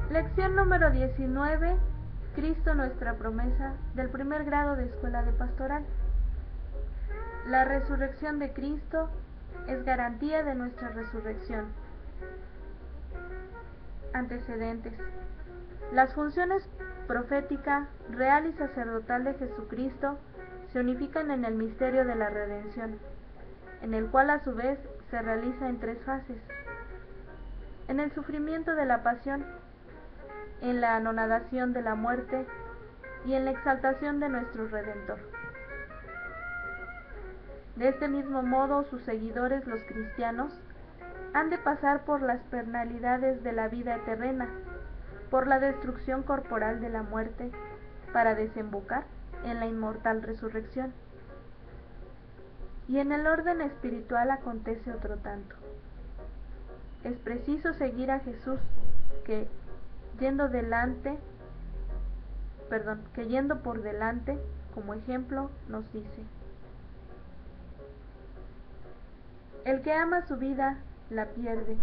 Lección número 19. Cristo nuestra promesa, del primer grado de Escuela de Pastoral. La resurrección de Cristo es garantía de nuestra resurrección. Antecedentes. Las funciones profética, real y sacerdotal de Jesucristo se unifican en el misterio de la redención, en el cual a su vez se realiza en tres fases: en el sufrimiento de la pasión, en la anonadación de la muerte y en la exaltación de nuestro Redentor. De este mismo modo, sus seguidores, los cristianos, han de pasar por las penalidades de la vida terrena, por la destrucción corporal de la muerte, para desembocar en la inmortal resurrección. Y en el orden espiritual acontece otro tanto. Es preciso seguir a Jesús, que yendo por delante, como ejemplo, nos dice: el que ama su vida, la pierde,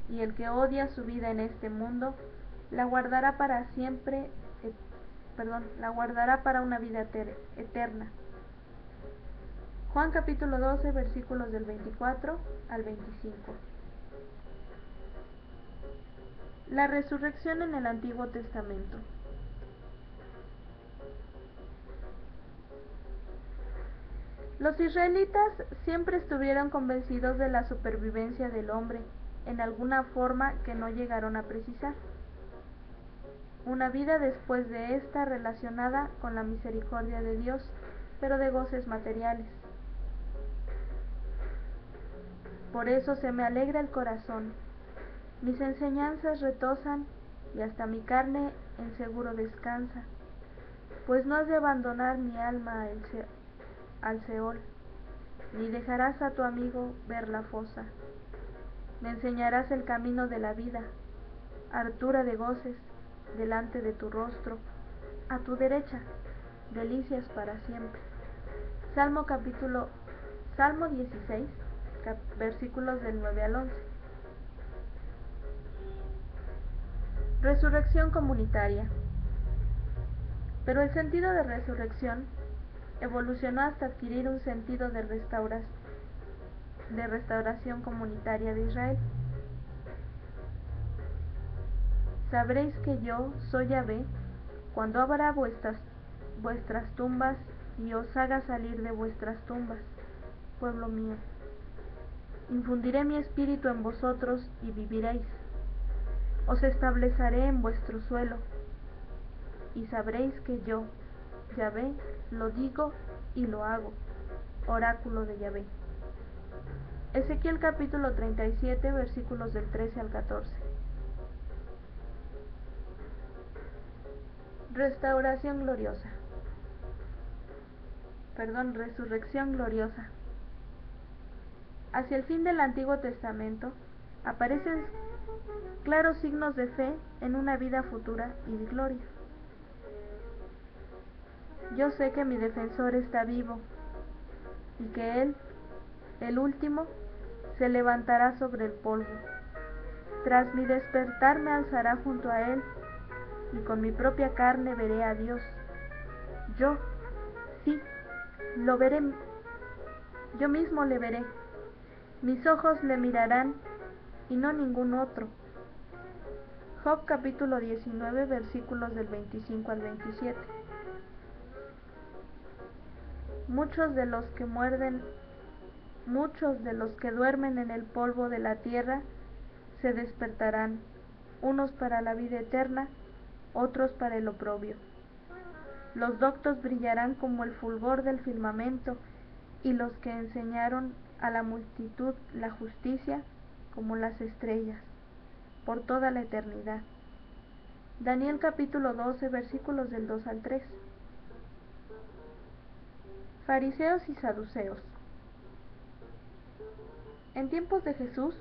y el que odia su vida en este mundo, la guardará para una vida eterna. Juan capítulo 12, versículos del 24 al 25. La resurrección en el Antiguo Testamento. Los israelitas siempre estuvieron convencidos de la supervivencia del hombre, en alguna forma que no llegaron a precisar. Una vida después de esta relacionada con la misericordia de Dios, pero de goces materiales. Por eso se me alegra el corazón, mis enseñanzas retozan y hasta mi carne en seguro descansa, pues no has de abandonar mi alma al Seol, ni dejarás a tu amigo ver la fosa. Me enseñarás el camino de la vida, hartura de goces delante de tu rostro, a tu derecha, delicias para siempre. Salmo 16, versículos del 9 al 11. Resurrección comunitaria. Pero el sentido de resurrección evolucionó hasta adquirir un sentido de restauración comunitaria de Israel. Sabréis que yo soy Yahvé cuando abra vuestras tumbas y os haga salir de vuestras tumbas, pueblo mío. Infundiré mi espíritu en vosotros y viviréis. Os estableceré en vuestro suelo, y sabréis que yo, Yahvé, lo digo y lo hago. Oráculo de Yahvé. Ezequiel capítulo 37, versículos del 13 al 14. Resurrección gloriosa. Hacia el fin del Antiguo Testamento aparecen claros signos de fe en una vida futura y de gloria. Yo sé que mi defensor está vivo y que él, el último, se levantará sobre el polvo. Tras mi despertar me alzará junto a él y con mi propia carne veré a Dios. Yo, sí, lo veré, yo mismo le veré. Mis ojos le mirarán y no ningún otro. Job capítulo 19, versículos del 25 al 27. Muchos de los que duermen en el polvo de la tierra se despertarán, unos para la vida eterna, otros para el oprobio. Los doctos brillarán como el fulgor del firmamento, y los que enseñaron a la multitud la justicia como las estrellas, por toda la eternidad. Daniel capítulo 12, versículos del 2 al 3. Fariseos y saduceos. En tiempos de Jesús,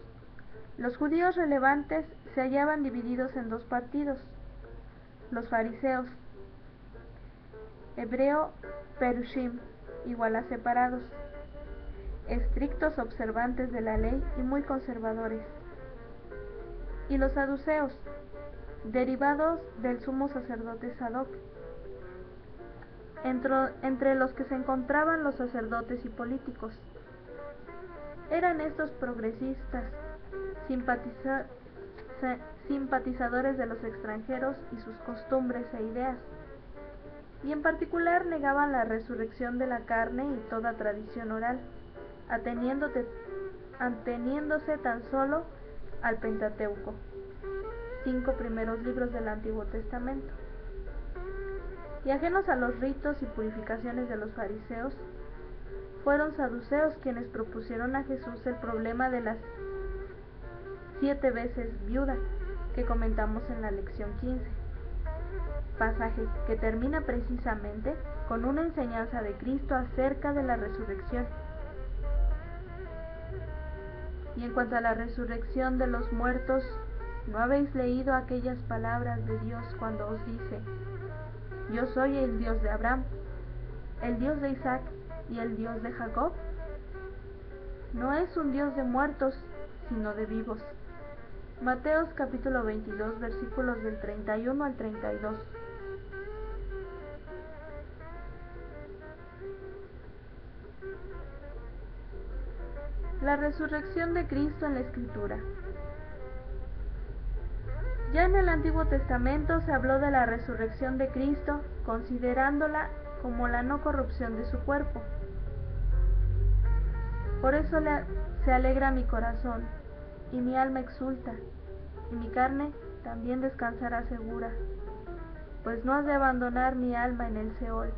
los judíos relevantes se hallaban divididos en dos partidos: los fariseos, hebreo perushim, igual a separados, estrictos observantes de la ley y muy conservadores, y los saduceos, derivados del sumo sacerdote Sadoc, entre los que se encontraban los sacerdotes y políticos. Eran estos progresistas, simpatizadores de los extranjeros y sus costumbres e ideas, y en particular negaban la resurrección de la carne y toda tradición oral, ateniéndose tan solo al Pentateuco, 5 primeros libros del Antiguo Testamento. Y ajenos a los ritos y purificaciones de los fariseos, fueron saduceos quienes propusieron a Jesús el problema de las 7 veces viuda que comentamos en la lección 15, pasaje que termina precisamente con una enseñanza de Cristo acerca de la resurrección. Y en cuanto a la resurrección de los muertos, ¿no habéis leído aquellas palabras de Dios cuando os dice: Yo soy el Dios de Abraham, el Dios de Isaac y el Dios de Jacob? No es un Dios de muertos, sino de vivos. Mateos capítulo 22, versículos del 31 al 32. La resurrección de Cristo en la Escritura. Ya en el Antiguo Testamento se habló de la resurrección de Cristo, considerándola como la no corrupción de su cuerpo. Por eso se alegra mi corazón, y mi alma exulta, y mi carne también descansará segura, pues no has de abandonar mi alma en el Seol,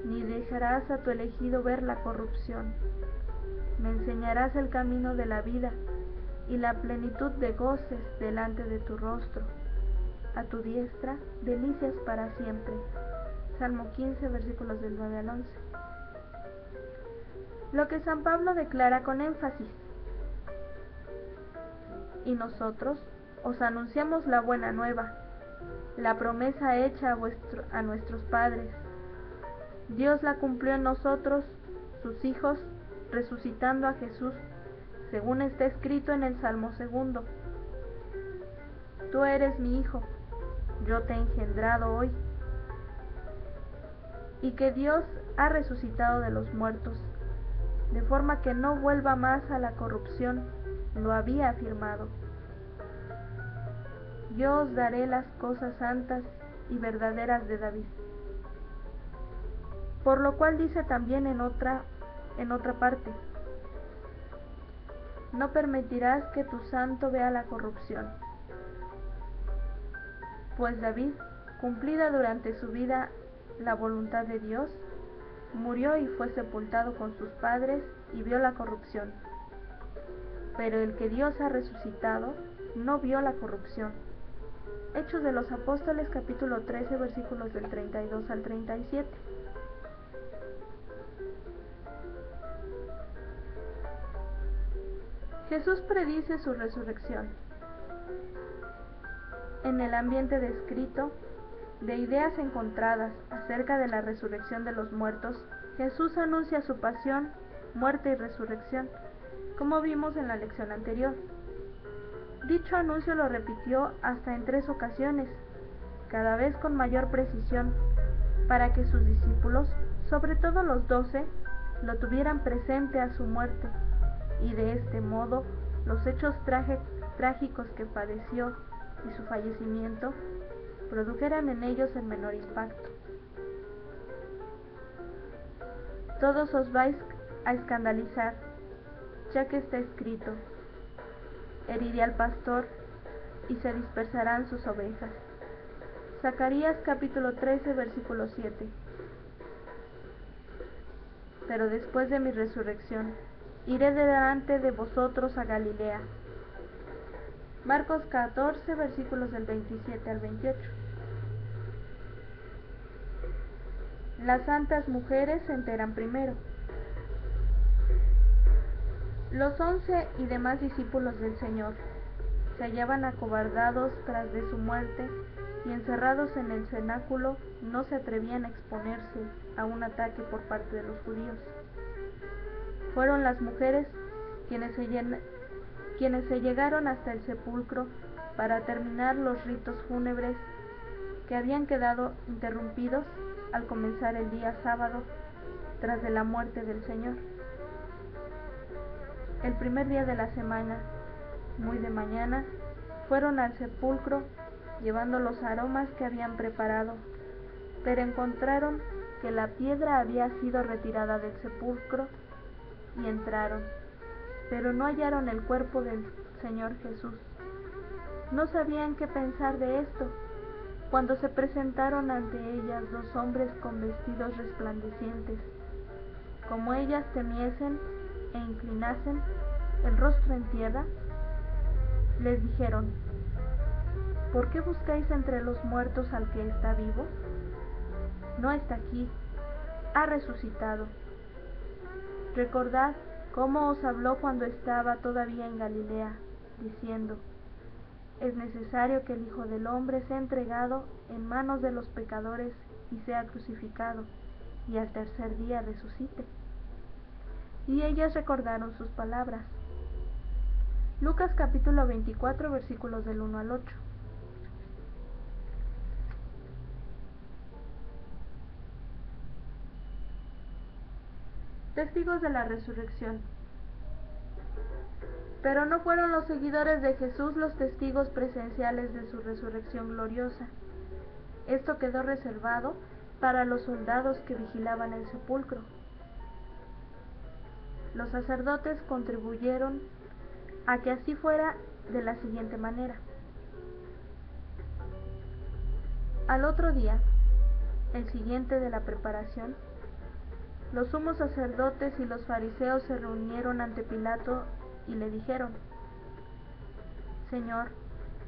ni dejarás a tu elegido ver la corrupción. Me enseñarás el camino de la vida, y la plenitud de goces delante de tu rostro. A tu diestra, delicias para siempre. Salmo 15, versículos del 9 al 11. Lo que San Pablo declara con énfasis: y nosotros os anunciamos la buena nueva, la promesa hecha a nuestros padres. Dios la cumplió en nosotros, sus hijos, resucitando a Jesús, según está escrito en el Salmo 2. Tú eres mi hijo, yo te he engendrado hoy. Y que Dios ha resucitado de los muertos, de forma que no vuelva más a la corrupción, lo había afirmado. Yo os daré las cosas santas y verdaderas de David. Por lo cual dice también en otra parte: no permitirás que tu santo vea la corrupción. Pues David, cumplida durante su vida la voluntad de Dios, murió y fue sepultado con sus padres y vio la corrupción. Pero el que Dios ha resucitado no vio la corrupción. Hechos de los Apóstoles capítulo 13, versículos del 32 al 37. Jesús predice su resurrección. En el ambiente descrito, de ideas encontradas acerca de la resurrección de los muertos, Jesús anuncia su pasión, muerte y resurrección, como vimos en la lección anterior. Dicho anuncio lo repitió hasta en 3 ocasiones, cada vez con mayor precisión, para que sus discípulos, sobre todo los 12, lo tuvieran presente a su muerte, y de este modo los hechos trágicos que padeció y su fallecimiento produjeran en ellos el menor impacto. Todos os vais a escandalizar, ya que está escrito: heriré al pastor y se dispersarán sus ovejas. Zacarías capítulo 13, versículo 7. Pero después de mi resurrección, iré delante de vosotros a Galilea. Marcos 14, versículos del 27 al 28. Las santas mujeres se enteran primero. Los 11 y demás discípulos del Señor se hallaban acobardados tras de su muerte y encerrados en el cenáculo, no se atrevían a exponerse a un ataque por parte de los judíos. Fueron las mujeres quienes se llegaron hasta el sepulcro para terminar los ritos fúnebres que habían quedado interrumpidos al comenzar el día sábado tras de la muerte del Señor. El primer día de la semana, muy de mañana, fueron al sepulcro llevando los aromas que habían preparado, pero encontraron que la piedra había sido retirada del sepulcro y entraron, pero no hallaron el cuerpo del Señor Jesús. No sabían qué pensar de esto, cuando se presentaron ante ellas dos hombres con vestidos resplandecientes. Como ellas temiesen e inclinasen el rostro en tierra, les dijeron: ¿por qué buscáis entre los muertos al que está vivo? No está aquí, ha resucitado. Recordad cómo os habló cuando estaba todavía en Galilea, diciendo: es necesario que el Hijo del Hombre sea entregado en manos de los pecadores y sea crucificado, y al tercer día resucite. Y ellas recordaron sus palabras. Lucas capítulo 24, versículos del 1 al 8. Testigos de la resurrección. Pero no fueron los seguidores de Jesús los testigos presenciales de su resurrección gloriosa. Esto quedó reservado para los soldados que vigilaban el sepulcro. Los sacerdotes contribuyeron a que así fuera de la siguiente manera. Al otro día, el siguiente de la preparación, los sumos sacerdotes y los fariseos se reunieron ante Pilato y le dijeron: Señor,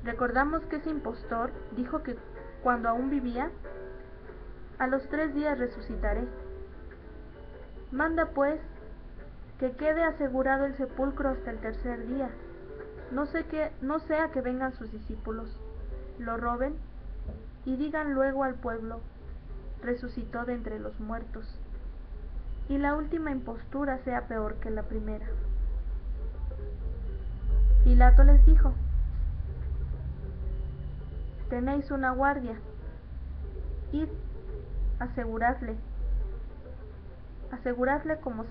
recordamos que ese impostor dijo que cuando aún vivía, a los 3 días resucitaré. Manda pues que quede asegurado el sepulcro hasta el tercer día, no sea que vengan sus discípulos, lo roben y digan luego al pueblo: resucitó de entre los muertos, y la última impostura sea peor que la primera. Pilato les dijo: tenéis una guardia, id, aseguradle aseguradlo como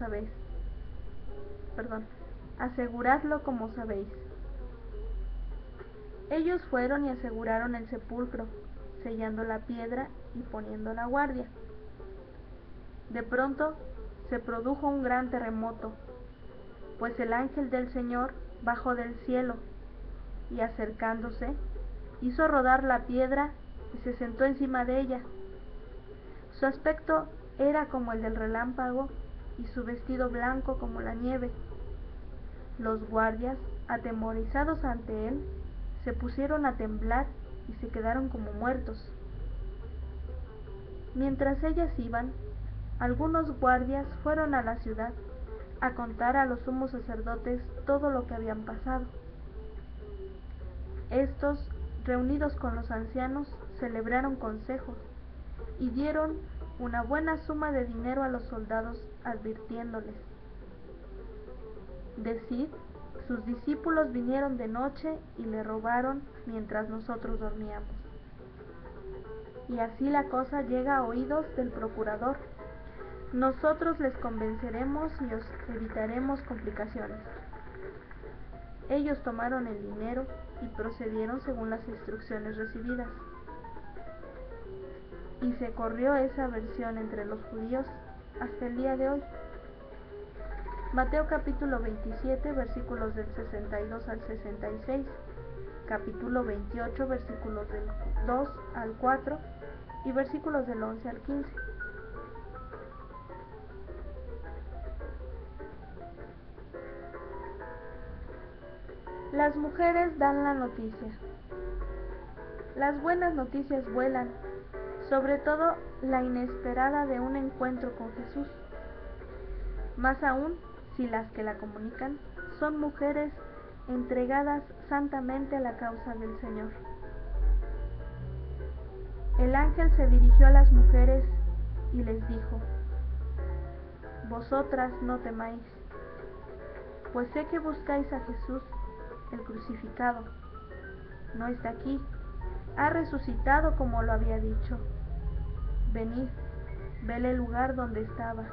sabéis. Ellos fueron y aseguraron el sepulcro, sellando la piedra y poniendo la guardia. De pronto se produjo un gran terremoto, pues el ángel del Señor bajó del cielo y, acercándose, hizo rodar la piedra y se sentó encima de ella. Su aspecto era como el del relámpago y su vestido blanco como la nieve. Los guardias, atemorizados ante él, se pusieron a temblar y se quedaron como muertos. Mientras ellas iban, algunos guardias fueron a la ciudad a contar a los sumos sacerdotes todo lo que habían pasado. Estos, reunidos con los ancianos, celebraron consejo y dieron una buena suma de dinero a los soldados, advirtiéndoles: decid, sus discípulos vinieron de noche y le robaron mientras nosotros dormíamos. Y así la cosa llega a oídos del procurador. Nosotros les convenceremos y os evitaremos complicaciones. Ellos tomaron el dinero y procedieron según las instrucciones recibidas. Y se corrió esa versión entre los judíos hasta el día de hoy. Mateo capítulo 27, versículos del 62 al 66, capítulo 28, versículos del 2 al 4 y versículos del 11 al 15. Las mujeres dan la noticia. Las buenas noticias vuelan, sobre todo la inesperada de un encuentro con Jesús. Más aún si las que la comunican son mujeres entregadas santamente a la causa del Señor. El ángel se dirigió a las mujeres y les dijo: vosotras no temáis, pues sé que buscáis a Jesús, el crucificado. no está aquí, ha resucitado como lo había dicho. Venid, vele el lugar donde estaba.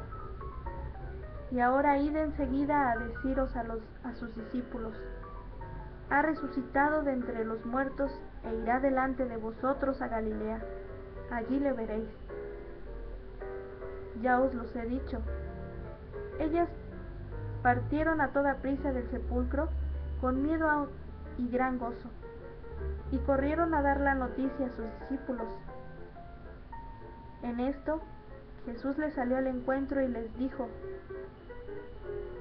Y ahora id enseguida a deciros a sus discípulos: ha resucitado de entre los muertos e irá delante de vosotros a Galilea, allí le veréis. Ya os los he dicho. Ellas partieron a toda prisa del sepulcro con miedo y gran gozo, y corrieron a dar la noticia a sus discípulos. En esto, Jesús les salió al encuentro y les dijo: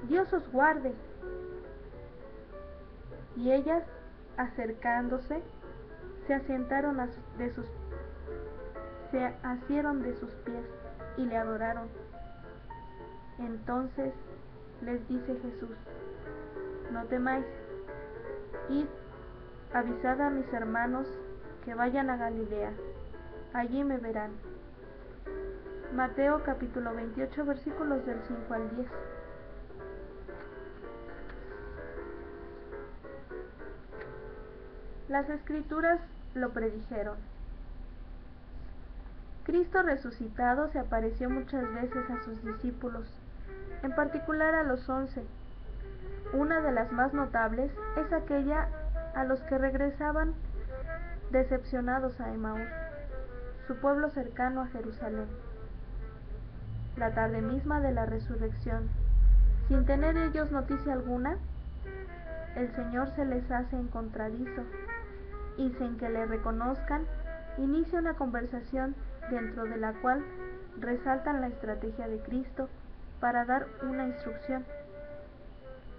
Dios os guarde. Y ellas, acercándose, se asieron de sus pies y le adoraron. Entonces les dice Jesús: no temáis, id, avisad a mis hermanos que vayan a Galilea, allí me verán. Mateo capítulo 28 versículos del 5 al 10. Las Escrituras lo predijeron. Cristo resucitado se apareció muchas veces a sus discípulos, en particular a los 11. Una de las más notables es aquella a los que regresaban decepcionados a Emaús, su pueblo cercano a Jerusalén. La tarde misma de la resurrección, sin tener ellos noticia alguna, el Señor se les hace encontradizo y sin que le reconozcan, inicia una conversación dentro de la cual resaltan la estrategia de Cristo para dar una instrucción.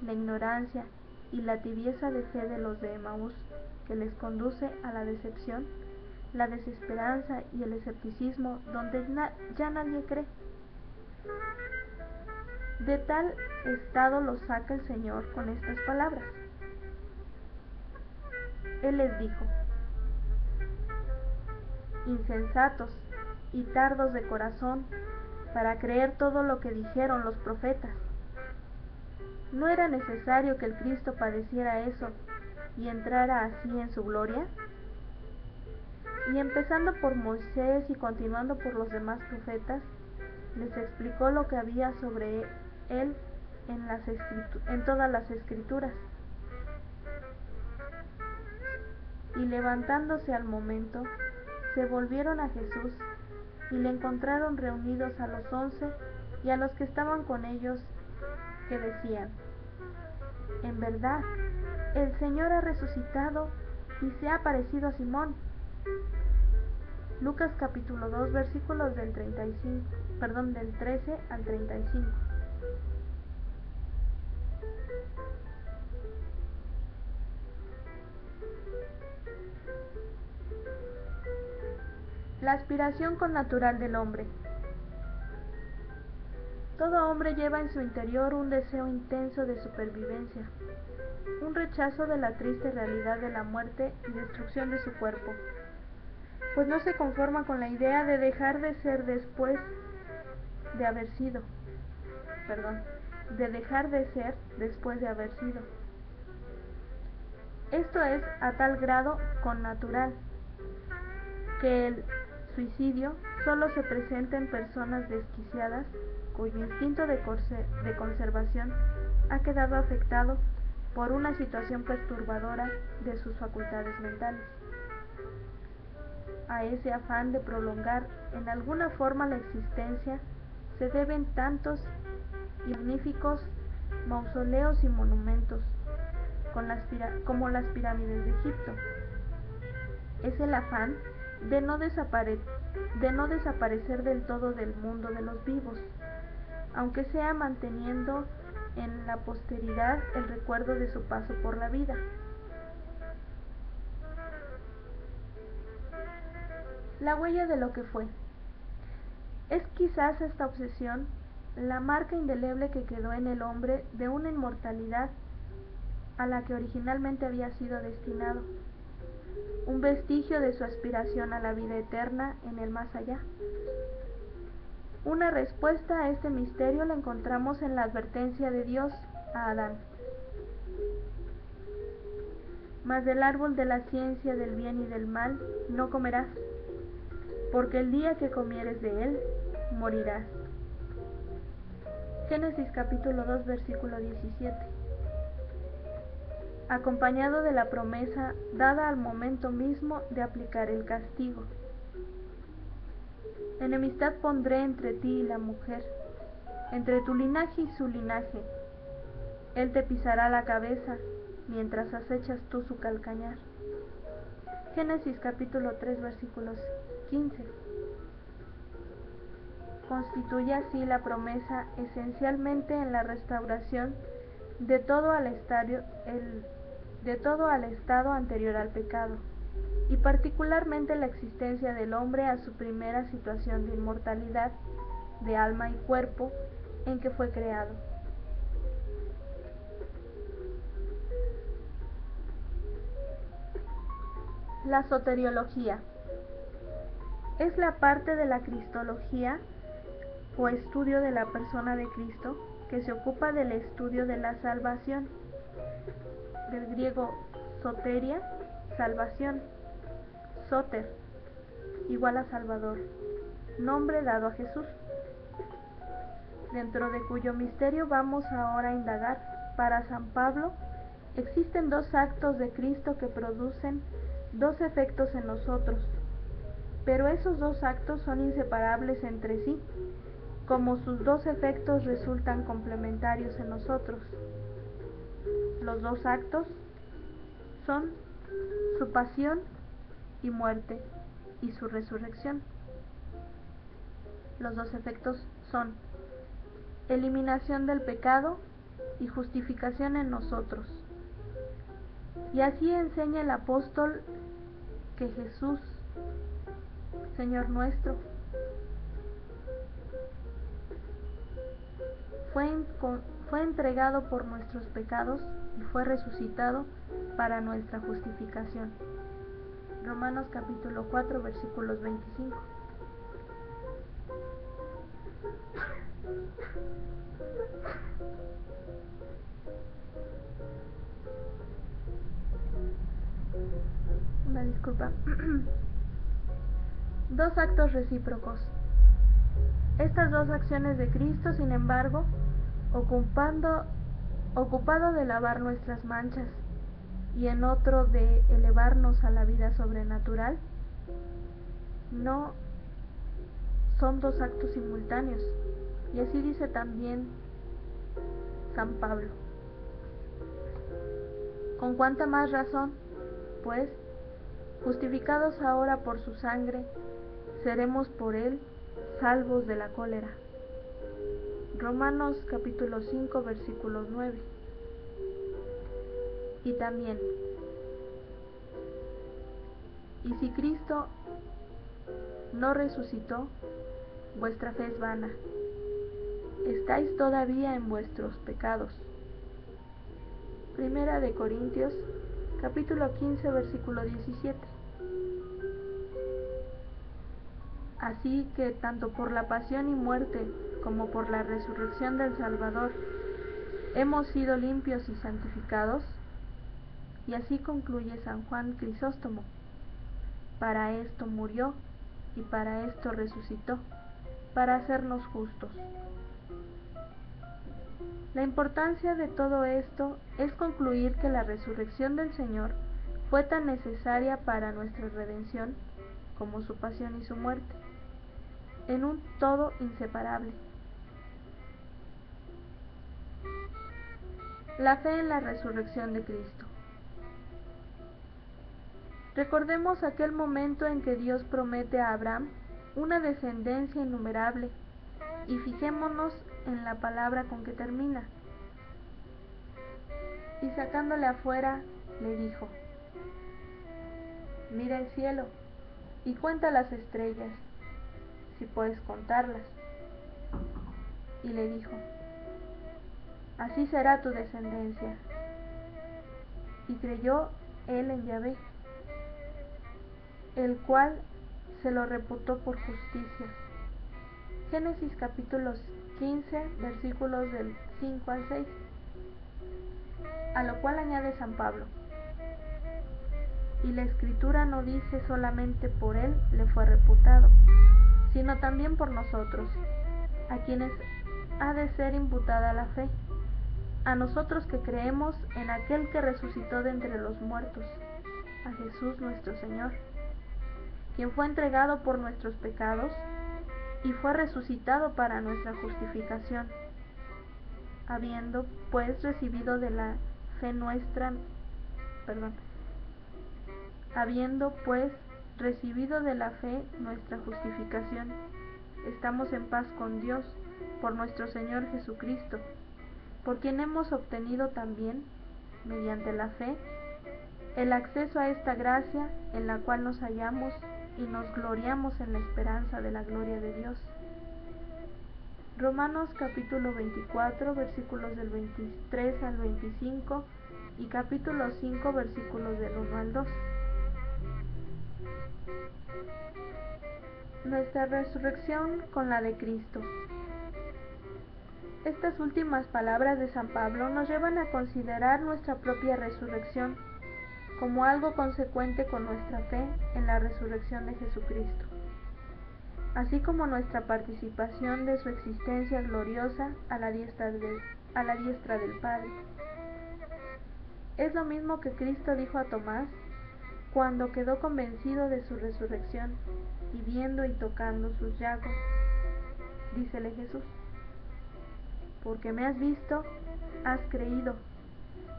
La ignorancia y la tibieza de fe de los de Emaús, que les conduce a la decepción, la desesperanza y el escepticismo donde ya nadie cree. De tal estado los saca el Señor con estas palabras. Él les dijo: insensatos y tardos de corazón para creer todo lo que dijeron los profetas. ¿No era necesario que el Cristo padeciera eso y entrara así en su gloria? Y empezando por Moisés y continuando por los demás profetas, les explicó lo que había sobre él en todas las Escrituras. Y levantándose al momento, se volvieron a Jesús y le encontraron reunidos a los 11 y a los que estaban con ellos, que decían: en verdad, el Señor ha resucitado y se ha aparecido a Simón. Lucas capítulo 2 versículos del 13 al 35. La aspiración connatural del hombre. Todo hombre lleva en su interior un deseo intenso de supervivencia, un rechazo de la triste realidad de la muerte y destrucción de su cuerpo, pues no se conforma con la idea de dejar de ser después de haber sido. Esto es a tal grado connatural que el suicidio solo se presenta en personas desquiciadas cuyo instinto de conservación ha quedado afectado por una situación perturbadora de sus facultades mentales. A ese afán de prolongar en alguna forma la existencia se deben tantos y magníficos mausoleos y monumentos como las pirámides de Egipto. Es el afán de no desaparecer del todo del mundo de los vivos, aunque sea manteniendo en la posteridad el recuerdo de su paso por la vida. La huella de lo que fue. Es quizás esta obsesión la marca indeleble que quedó en el hombre de una inmortalidad a la que originalmente había sido destinado, un vestigio de su aspiración a la vida eterna en el más allá. Una respuesta a este misterio la encontramos en la advertencia de Dios a Adán. Mas del árbol de la ciencia del bien y del mal no comerás, porque el día que comieres de él, morirás. Génesis capítulo 2, versículo 17. Acompañado de la promesa dada al momento mismo de aplicar el castigo. Enemistad pondré entre ti y la mujer, entre tu linaje y su linaje. Él te pisará la cabeza, mientras acechas tú su calcañar. Génesis capítulo 3, versículos 15. Constituye así la promesa esencialmente en la restauración de todo al estado anterior al pecado, y particularmente la existencia del hombre a su primera situación de inmortalidad de alma y cuerpo en que fue creado. La soteriología es la parte de la cristología o estudio de la persona de Cristo que se ocupa del estudio de la salvación, del griego soteria, salvación, soter, igual a Salvador, nombre dado a Jesús, dentro de cuyo misterio vamos ahora a indagar. Para San Pablo, existen dos actos de Cristo que producen dos efectos en nosotros, pero esos dos actos son inseparables entre sí, como sus dos efectos resultan complementarios en nosotros. Los dos actos son su pasión y muerte y su resurrección. Los dos efectos son eliminación del pecado y justificación en nosotros. Y así enseña el apóstol que Jesús, Señor nuestro, fue entregado por nuestros pecados y fue resucitado para nuestra justificación. Romanos capítulo 4, versículos 25. Una disculpa. Dos actos recíprocos. Estas dos acciones de Cristo, sin embargo, ocupado de lavar nuestras manchas y en otro de elevarnos a la vida sobrenatural, no son dos actos simultáneos. Y así dice también San Pablo. Con cuánta más razón, pues, justificados ahora por su sangre, seremos por él salvos de la cólera. Romanos capítulo 5, versículo 9. Y también, y si Cristo no resucitó, vuestra fe es vana, estáis todavía en vuestros pecados. Primera de Corintios capítulo 15, versículo 17. Así que tanto por la pasión y muerte como por la resurrección del Salvador hemos sido limpios y santificados. Y así concluye San Juan Crisóstomo: para esto murió y para esto resucitó, para hacernos justos. La importancia de todo esto es concluir que la resurrección del Señor fue tan necesaria para nuestra redención como su pasión y su muerte, en un todo inseparable. La fe en la resurrección de Cristo. Recordemos aquel momento en que Dios promete a Abraham una descendencia innumerable y fijémonos en la palabra con que termina. Y sacándole afuera, le dijo: mira el cielo y cuenta las estrellas, si puedes contarlas. Y le dijo: así será tu descendencia. Y creyó él en Yahvé, el cual se lo reputó por justicia. Génesis capítulo 15, versículos del 5 al 6. A lo cual añade San Pablo: Y la Escritura no dice solamente por él le fue reputado, sino también por nosotros, a quienes ha de ser imputada la fe, a nosotros que creemos en aquel que resucitó de entre los muertos, a Jesús nuestro Señor, quien fue entregado por nuestros pecados y fue resucitado para nuestra justificación, habiendo pues recibido de la fe nuestra justificación, estamos en paz con Dios por nuestro Señor Jesucristo, por quien hemos obtenido también, mediante la fe, el acceso a esta gracia en la cual nos hallamos y nos gloriamos en la esperanza de la gloria de Dios. Romanos capítulo 24, versículos del 23 al 25 y capítulo 5, versículos del 1 al 2. Nuestra resurrección con la de Cristo. Estas últimas palabras de San Pablo nos llevan a considerar nuestra propia resurrección como algo consecuente con nuestra fe en la resurrección de Jesucristo, así como nuestra participación de su existencia gloriosa a la diestra del Padre. Es lo mismo que Cristo dijo a Tomás cuando quedó convencido de su resurrección y viendo y tocando sus llagas. Dícele Jesús: porque me has visto, has creído.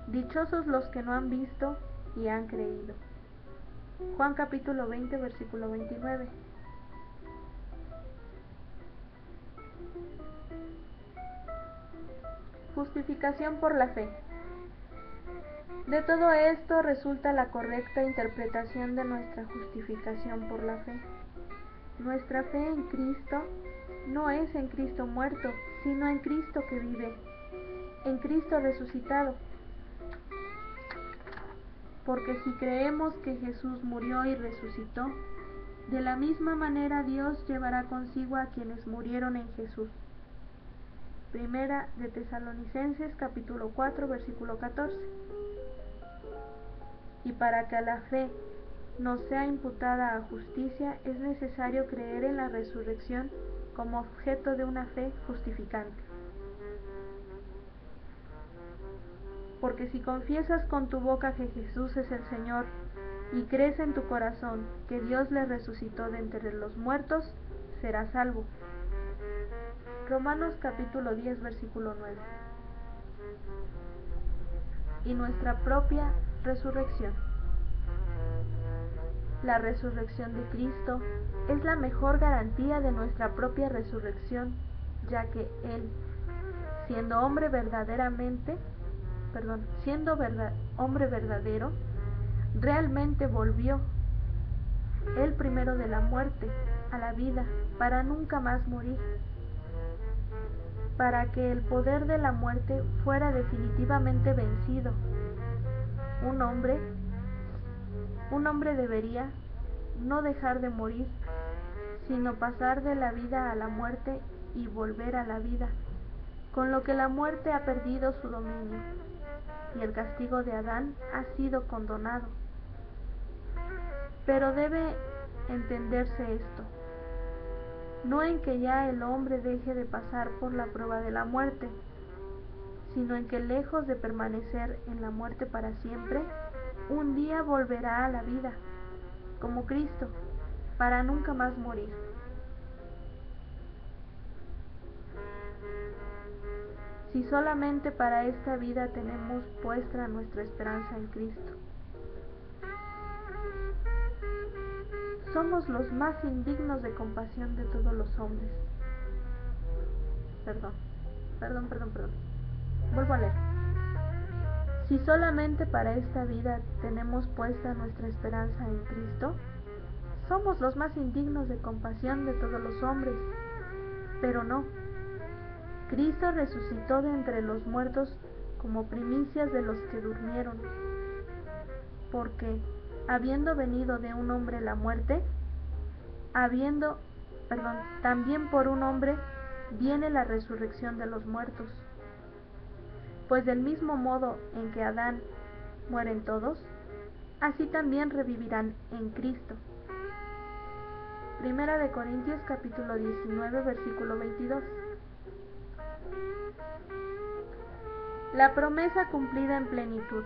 Dichosos los que no han visto y han creído. Juan capítulo 20, versículo 29. Justificación por la fe. De todo esto resulta la correcta interpretación de nuestra justificación por la fe. Nuestra fe en Cristo no es en Cristo muerto, sino en Cristo que vive, en Cristo resucitado. Porque si creemos que Jesús murió y resucitó, de la misma manera Dios llevará consigo a quienes murieron en Jesús. Primera de Tesalonicenses capítulo 4, versículo 14. Y para que a la fe nos sea imputada a justicia, es necesario creer en la resurrección como objeto de una fe justificante. Porque si confiesas con tu boca que Jesús es el Señor y crees en tu corazón que Dios le resucitó de entre los muertos, serás salvo. Romanos capítulo 10, versículo 9. Y nuestra propia resurrección. La resurrección de Cristo es la mejor garantía de nuestra propia resurrección, ya que Él, siendo hombre verdadero, realmente volvió, Él primero de la muerte a la vida, para nunca más morir, para que el poder de la muerte fuera definitivamente vencido. Un hombre debería no dejar de morir, sino pasar de la vida a la muerte y volver a la vida, con lo que la muerte ha perdido su dominio y el castigo de Adán ha sido condonado. Pero debe entenderse esto, no en que ya el hombre deje de pasar por la prueba de la muerte, sino en que lejos de permanecer en la muerte para siempre, un día volverá a la vida, como Cristo, para nunca más morir. Si solamente para esta vida tenemos puesta nuestra esperanza en Cristo, somos los más indignos de compasión de todos los hombres. Perdón. Vuelvo a leer. Si solamente para esta vida tenemos puesta nuestra esperanza en Cristo, somos los más indignos de compasión de todos los hombres. Pero no. Cristo resucitó de entre los muertos como primicias de los que durmieron, porque, habiendo venido de un hombre la muerte, también por un hombre viene la resurrección de los muertos. Pues del mismo modo en que Adán mueren todos, así también revivirán en Cristo. Primera de Corintios capítulo 19 versículo 22. La promesa cumplida en plenitud.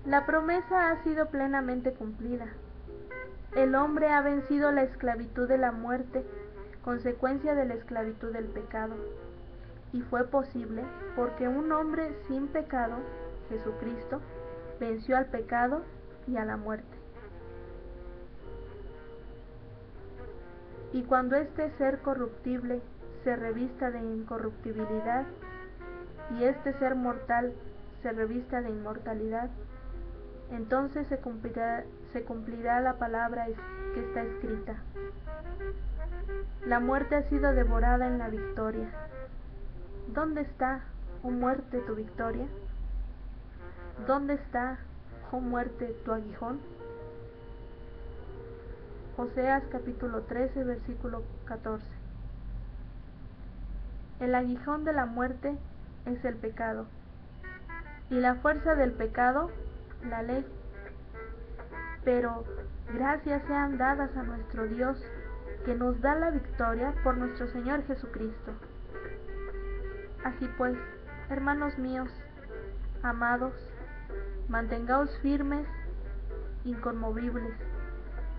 La promesa ha sido plenamente cumplida. El hombre ha vencido la esclavitud de la muerte, consecuencia de la esclavitud del pecado. Y fue posible porque un hombre sin pecado, Jesucristo, venció al pecado y a la muerte. Y cuando este ser corruptible se revista de incorruptibilidad, y este ser mortal se revista de inmortalidad, entonces se cumplirá la palabra que está escrita: la muerte ha sido devorada en la victoria. ¿Dónde está, oh muerte, tu victoria? ¿Dónde está, oh muerte, tu aguijón? Oseas capítulo 13 versículo 14. El aguijón de la muerte es el pecado, y la fuerza del pecado, la ley. Pero gracias sean dadas a nuestro Dios, que nos da la victoria por nuestro Señor Jesucristo. Así pues, hermanos míos, amados, mantengaos firmes, inconmovibles,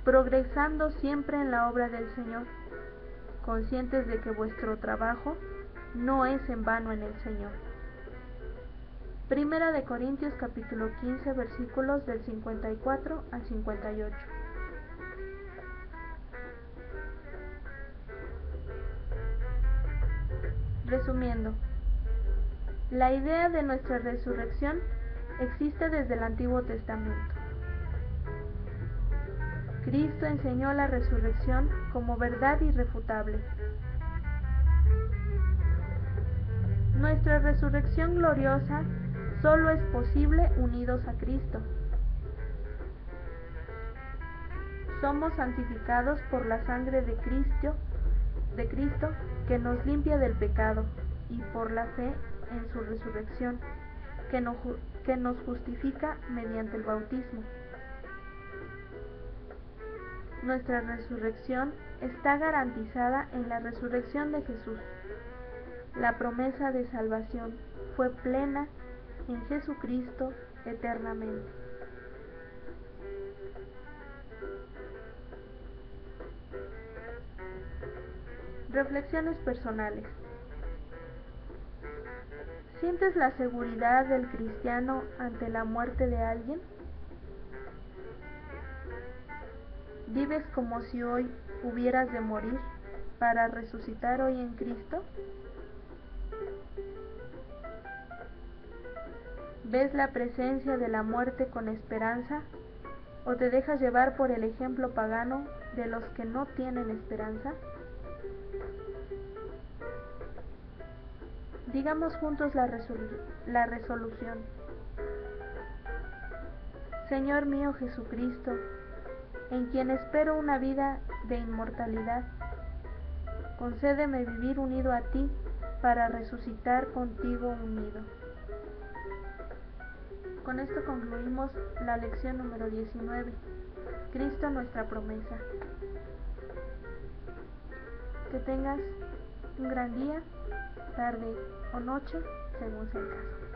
progresando siempre en la obra del Señor, conscientes de que vuestro trabajo no es en vano en el Señor. Primera de Corintios capítulo 15 versículos del 54 al 58. Resumiendo, la idea de nuestra resurrección existe desde el Antiguo Testamento. Cristo enseñó la resurrección como verdad irrefutable. Nuestra resurrección gloriosa solo es posible unidos a Cristo. Somos santificados por la sangre de Cristo que nos limpia del pecado, y por la fe en su resurrección que nos justifica mediante el bautismo. Nuestra resurrección está garantizada en la resurrección de Jesús. La promesa de salvación fue plena en Jesucristo eternamente. Reflexiones personales. ¿Sientes la seguridad del cristiano ante la muerte de alguien? ¿Vives como si hoy hubieras de morir para resucitar hoy en Cristo? ¿Ves la presencia de la muerte con esperanza o te dejas llevar por el ejemplo pagano de los que no tienen esperanza? Digamos juntos la resolución. Señor mío Jesucristo, en quien espero una vida de inmortalidad, concédeme vivir unido a ti para resucitar contigo unido. Con esto concluimos la lección número 19. Cristo nuestra promesa. Que tengas un gran día, tarde o noche, según sea el caso.